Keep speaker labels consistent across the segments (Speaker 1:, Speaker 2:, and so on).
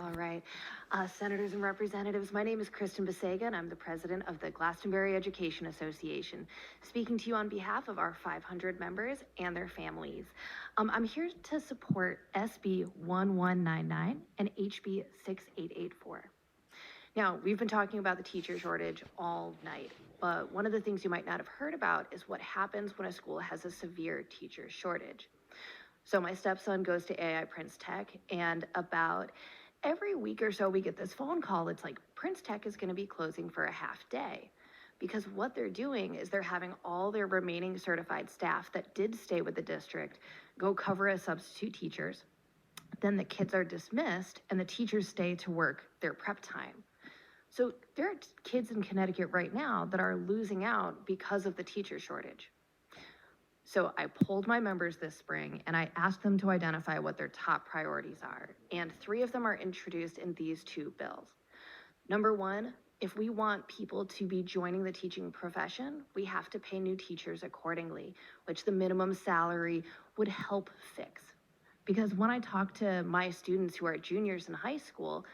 Speaker 1: All right. Senators and representatives, my name is Kristen Besega, and I'm the president of the Glastonbury Education Association, speaking to you on behalf of our 500 members and their families. I'm here to support SB 1199 and HB 6884. Now, we've been talking about the teacher shortage all night, but one of the things you might not have heard about is what happens when a school has a severe teacher shortage. So my stepson goes to AI Prince Tech, and about every week or so we get this phone call. It's like, Prince Tech is going to be closing for a half day, because what they're doing is they're having all their remaining certified staff that did stay with the district go cover as substitute teachers. Then the kids are dismissed and the teachers stay to work their prep time. So there are kids in Connecticut right now that are losing out because of the teacher shortage. So I polled my members this spring and I asked them to identify what their top priorities are. And 3 of them are introduced in these 2 bills. Number 1, if we want people to be joining the teaching profession, we have to pay new teachers accordingly, which the minimum salary would help fix. Because when I talk to my students who are juniors in high school,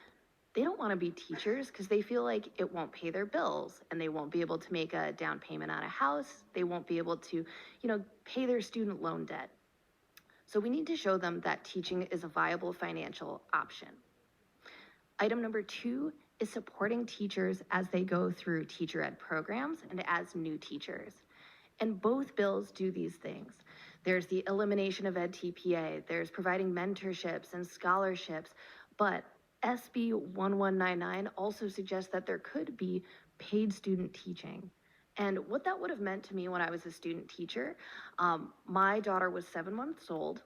Speaker 1: they don't want to be teachers because they feel like it won't pay their bills and they won't be able to make a down payment on a house. They won't be able to, pay their student loan debt. So we need to show them that teaching is a viable financial option. Item number 2 is supporting teachers as they go through teacher ed programs and as new teachers. And both bills do these things. There's the elimination of EdTPA, there's providing mentorships and scholarships, but SB 1199 also suggests that there could be paid student teaching. And what that would have meant to me when I was a student teacher, my daughter was 7 months old,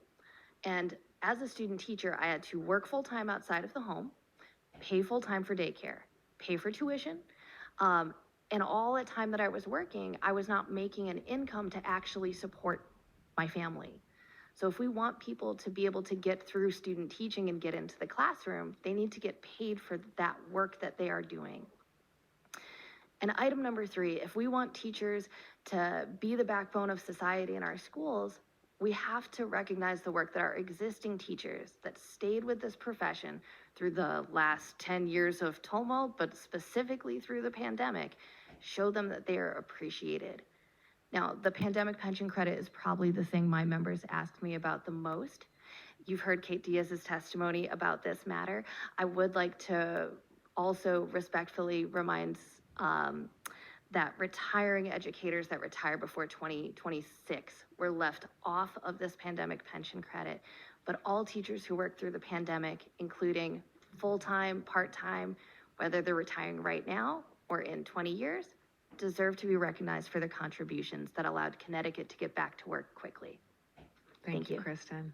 Speaker 1: and as a student teacher, I had to work full-time outside of the home, pay full-time for daycare, pay for tuition, and all the time that I was working, I was not making an income to actually support my family. So if we want people to be able to get through student teaching and get into the classroom, they need to get paid for that work that they are doing. And item number 3, if we want teachers to be the backbone of society in our schools, we have to recognize the work that our existing teachers that stayed with this profession through the last 10 years of tumult, but specifically through the pandemic, show them that they are appreciated. Now, the pandemic pension credit is probably the thing my members ask me about the most. You've heard Kate Diaz's testimony about this matter. I would like to also respectfully remind that retiring educators that retire before 2026 were left off of this pandemic pension credit, but all teachers who worked through the pandemic, including full-time, part-time, whether they're retiring right now or in 20 years, deserve to be recognized for their contributions that allowed Connecticut to get back to work quickly.
Speaker 2: Thank you, Kristen.